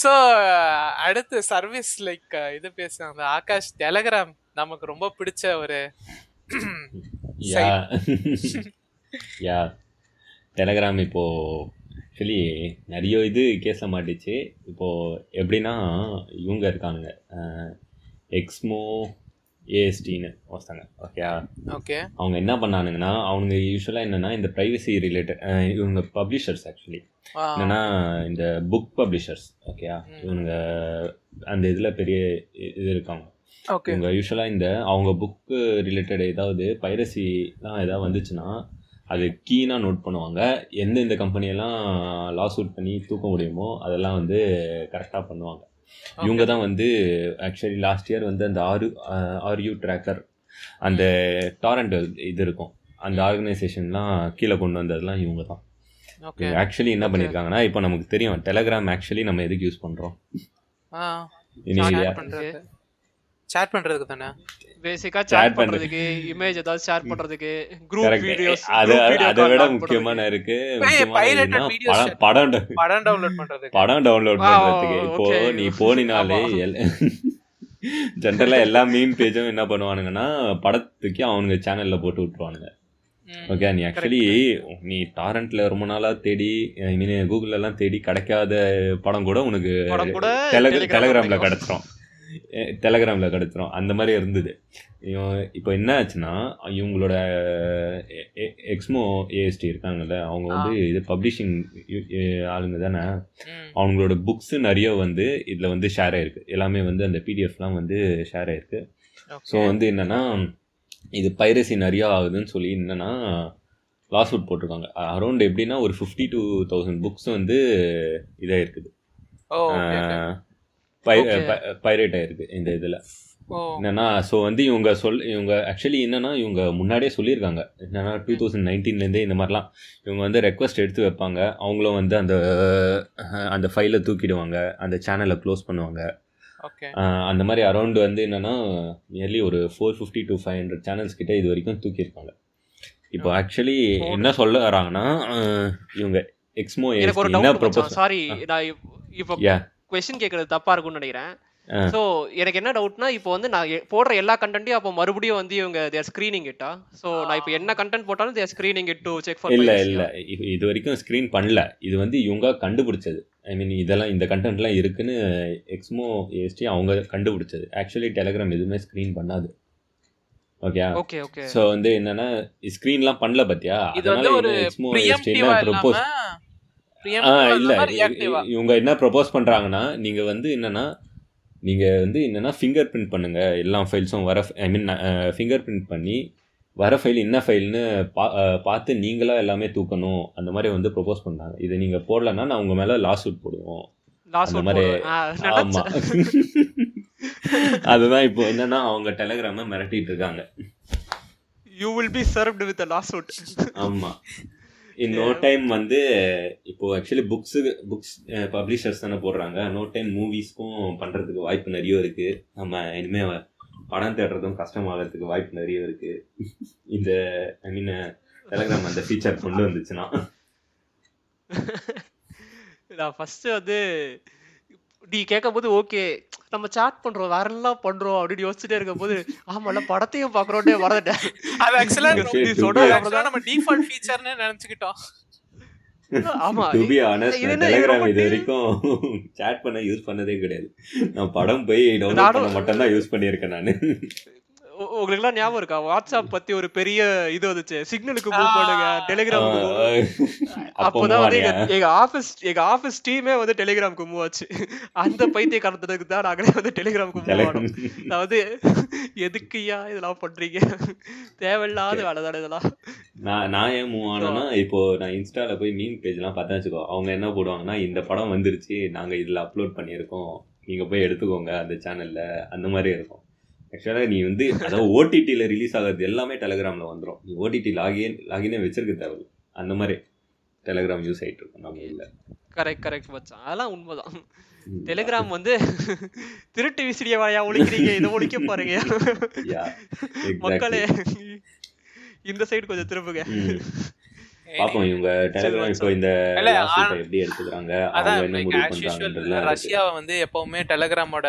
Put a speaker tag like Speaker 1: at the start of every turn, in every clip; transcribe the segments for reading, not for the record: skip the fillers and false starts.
Speaker 1: So அடுத்து service like இது பேசுவாங்க ஆகாஷ். டெலகிராம் நமக்கு ரொம்ப பிடிச்ச ஒரு
Speaker 2: யா யா டெலகிராம் இப்போது ஆக்சுவலி நிறைய இது கேஸில் மாட்டிச்சு. இப்போது எப்படின்னா இவங்க இருக்கானுங்க எக்ஸ்மோ ஏஎஸ்டின்னு வச்சாங்க.
Speaker 1: ஓகே,
Speaker 2: அவங்க என்ன பண்ணானுங்கன்னா அவங்க யூஸ்வலாக என்னென்னா இந்த ப்ரைவசி ரிலேட்டட் இவங்க பப்ளிஷர்ஸ் ஆக்சுவலி என்னென்னா இந்த புக் பப்ளிஷர்ஸ். இவங்க அந்த இதில் பெரிய இது இருக்காங்க. இவங்க யூஸ்வலாக இந்த அவங்க புக்கு ரிலேட்டட் ஏதாவது பைரசிலாம் ஏதாவது வந்துச்சுன்னா அது கீனாக நோட் பண்ணுவாங்க. எந்தெந்த கம்பெனியெல்லாம் லாஸ் அவுட் பண்ணி தூக்க முடியுமோ அதெல்லாம் வந்து கரெக்டாக பண்ணுவாங்க. இவங்க தான் வந்து ஆக்சுவலி லாஸ்ட் இயர் வந்து அந்த ஆர்யூ ட்ராக்கர் அந்த டாரண்ட் இது இருக்கும் அந்த ஆர்கனைசேஷன்லாம் கீழே கொண்டு வந்ததெல்லாம் இவங்க தான். ஆக்சுவலி என்ன பண்ணியிருக்காங்கன்னா இப்போ நமக்கு தெரியும் டெலகிராம் ஆக்சுவலி நம்ம எதுக்கு யூஸ் பண்ணுறோம்?
Speaker 1: சாட் பண்றதுக்கு தானே,
Speaker 3: பேசிக்கா சாட் பண்றதுக்கு, இமேஜ் ஏதாவது ஷேர் பண்றதுக்கு, குரூப் வீடியோஸ்,
Speaker 2: அதை விட முக்கியமான இருக்கு படம் டவுன்லோட் பண்றதுக்கு. இப்போ நீ போனினாலே ஜென்ரலா எல்லா மீம் பேஜும் என்ன பண்ணுவானுங்கன்னா படத்துக்கு அவனுங்க சேனல்ல போட்டு விட்டுருவானுங்க. ஓகே, நீ ஆக்சுவலி நீ டாரண்ட்ல ரொம்ப நாளா தேடி கூகுள்ல எல்லாம் தேடி கிடைக்காத படம் கூட உனக்கு டெலகிராம்ல கிடைச்சிரும். அந்த மாதிரி இருந்தது. இப்போ என்ன ஆச்சுன்னா இவங்களோட எக்ஸ்மோ ஏஎஸ்டி இருக்காங்கல்ல அவங்க வந்து இது பப்ளிஷிங் ஆளுங்க தானே. அவங்களோட புக்ஸ் நிறைய வந்து இதில் வந்து ஷேர் ஆயிருக்கு. எல்லாமே வந்து அந்த பிடிஎஃப்லாம் வந்து ஷேர் ஆயிருக்கு. ஸோ வந்து என்னன்னா இது பைரசி நிறையா ஆகுதுன்னு சொல்லி என்னன்னா லாஸ் அவுட் போட்டிருக்காங்க. அரௌண்ட் எப்படின்னா ஒரு 52,000 புக்ஸ் வந்து இதாக இருக்குது, பைரேட் ஆயிருக்கு இந்த இதில். என்னன்னா ஸோ வந்து இவங்க ஆக்சுவலி என்னன்னா இவங்க முன்னாடியே சொல்லியிருக்காங்க என்னன்னா 2019 இந்த மாதிரிலாம் இவங்க வந்து ரெக்வஸ்ட் எடுத்து வைப்பாங்க. அவங்களும் வந்து அந்த ஃபைலை தூக்கிடுவாங்க, அந்த சேனலை க்ளோஸ் பண்ணுவாங்க. அந்த மாதிரி அரௌண்ட் வந்து என்னன்னா நியர்லி ஒரு 450 to 500 சேனல்ஸ் கிட்ட இது வரைக்கும் தூக்கியிருக்காங்க. இப்போ ஆக்சுவலி என்ன சொல்ல வராங்கன்னா இவங்க எக்ஸ்மோ என்ன ப்ரொபோஸ்
Speaker 3: கொஸ்டின் கேட்கறது தப்பா இருக்கும்னு நினைக்கிறேன். ஸோ எனக்கு என்ன டவுட்னா இப்போ வந்து நான் போடுற எல்லா கண்டென்ட்டையும் அப்போ மறுபடியும் வந்து இவங்க தேர் ஸ்க்ரீனிங் இட்டா. ஸோ நான் இப்போ என்ன கண்டென்ட் போட்டாலும் they're screening it to check for.
Speaker 2: இல்லை இது வரைக்கும் ஸ்க்ரீன் பண்ணல. இது வந்து இவங்க கண்டுபிடிச்சது. ஐ மீன் இதெல்லாம் இந்த கண்டென்ட்லாம் இருக்குன்னு எக்ஸ்மோ ஏஎஸ்டி அவங்க கண்டுபிடிச்சது. ஆக்சுவலி டெலகிராம் எதுவுமே ஸ்க்ரீன் பண்ணாது.
Speaker 3: ஓகே.
Speaker 2: ஸோ வந்து என்னன்னா ஸ்க்ரீன்லாம் பண்ணல பார்த்தியா, அதனால எக்ஸ்மோ ஏஎஸ்டி என்ன ப்ரொபோஸ் இல்லை இவங்க என்ன ப்ரொபோஸ் பண்ணுறாங்கன்னா நீங்கள் வந்து என்னென்னா ஃபிங்கர் பிரிண்ட் பண்ணுங்கள் எல்லா ஃபைல்ஸும் ஃபிங்கர் பிரிண்ட் பண்ணி வர ஃபைல் என்ன ஃபைல்னு பார்த்து நீங்களாக எல்லாமே தூக்கணும். அந்த மாதிரி வந்து ப்ரொபோஸ் பண்ணுறாங்க. இதை நீங்கள் போடலன்னா நான் உங்கள் மேலே லாஸ் அவுட் போடுவோம் அந்த மாதிரி. ஆமாம், அதுதான் இப்போ என்னன்னா அவங்க டெலகிராமை மிரட்டிட்டு இருக்காங்க.
Speaker 3: You will be served with a lawsuit.
Speaker 2: ஆமாம், இன் நோ டைம் வந்து இப்போது ஆக்சுவலி புக்ஸ் பப்ளிஷர்ஸ் தானே போடுறாங்க. நோ டைம் மூவிஸ்க்கும் பண்ணுறதுக்கு வாய்ப்பு நிறைய இருக்குது. நம்ம இனிமேல் படம் தேடுறதும் கஷ்டமாகிறதுக்கு வாய்ப்பு நிறைய இருக்குது. இந்த டெலகிராம் அந்த ஃபீச்சர் கொண்டு வந்துச்சுன்னா.
Speaker 3: நான் ஃபஸ்ட்டு வந்து நீ கேட்கும் போது ஓகே நம்ம சாட் பண்றோம் வேற எல்லாம் பண்றோம் அப்படின்னு யோசிச்சுட்டே இருக்கும் போது ஆமால படத்தையும் பாக்குறோன்னே வரதட்டேன்.
Speaker 1: அது ஆக்சுவலா நம்ம டிஃபால்ட் ஃபீச்சர்னு நினைச்சுக்கிட்டோம்.
Speaker 3: ஆமா,
Speaker 2: டெலகிராம் இது வரைக்கும் சாட் பண்ண யூஸ் பண்ணதே கிடையாது. நான் படம் போய் டவுன்லோட் பண்ண மட்டும் தான் யூஸ் பண்ணியிருக்கேன் நான்.
Speaker 3: உங்களுக்கு எல்லாம் ஞாபகம் இருக்கா வாட்ஸ்அப் பத்தி ஒரு பெரிய இது வந்துச்சு, சிக்னலுக்கு மூவ் பண்ணுங்க டெலிகிராமுக்கு. அப்போதான் வந்து எங்க ஆபீஸ் டீமே வந்து டெலிகிராமுக்கு மூவ் ஆச்சு. அந்த பைத்திய காரணத்துக்கு தான் நாங்களே வந்து டெலிகிராமுக்கு மூவ் ஆனோம். அதாவது எதுக்குயா இதெல்லாம் பண்றீங்க, தேவையில்லாத வேலை தானே இதெல்லாம்.
Speaker 2: நான் ஏன் மூவ் ஆனேன்னா இப்போ நான் இன்ஸ்டால போய் மீம் பேஜ் எல்லாம் பார்த்தா வச்சுக்கோ, அவங்க என்ன போடுவாங்கன்னா இந்த படம் வந்துருச்சு நாங்க இதுல அப்லோட் பண்ணியிருக்கோம் நீங்க போய் எடுத்துக்கோங்க அந்த சேனல்ல, அந்த மாதிரி இருக்கும். ஆக்சுவலாக நீ வந்து அதாவது ஓடிடியில் ரிலீஸ் ஆகிறது எல்லாமே டெலகிராமில் வந்துடும். நீ ஓடிடி லாகினே வச்சிருக்க தேவையில்ல. அந்த மாதிரி டெலகிராம் யூஸ் ஆகிட்டு இருக்கும் நம்ம இல்லை.
Speaker 3: கரெக்ட் மச்சான், அதெல்லாம் உண்மைதான். டெலிகிராம் வந்து திருட்டு விசிறிய வாயா ஒழிக்கிறீங்க, இதை ஒழிக்க பாருங்க மக்களே. இந்த சைடு கொஞ்சம் திரும்புங்க.
Speaker 2: பாப்போம் இவங்க டெலிகிராம் இப்போ இந்த
Speaker 1: இல்ல
Speaker 2: லாஸ்ட் எப்படி எடுத்துக்கிறாங்க, அவங்க
Speaker 1: அதான்
Speaker 2: என்ன
Speaker 1: லைக்
Speaker 2: முடிவு
Speaker 1: ஆஸ் யூஷுவல்
Speaker 2: பண்றாங்கன்றதுலாம் இருக்கு.
Speaker 1: ரஷ்யாவை வந்து எப்பவுமே டெலகிராமோட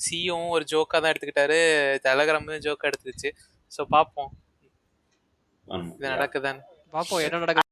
Speaker 1: சியும் ஒரு ஜோக்கா தான் எடுத்துக்கிட்டாரு, டெலகிராம் ஜோக்கா எடுத்துக்கிச்சு. ஸோ பார்ப்போம்
Speaker 2: ஆமா
Speaker 1: இது நடக்குதான்னு.
Speaker 3: பாப்போம் என்ன நடக்குது.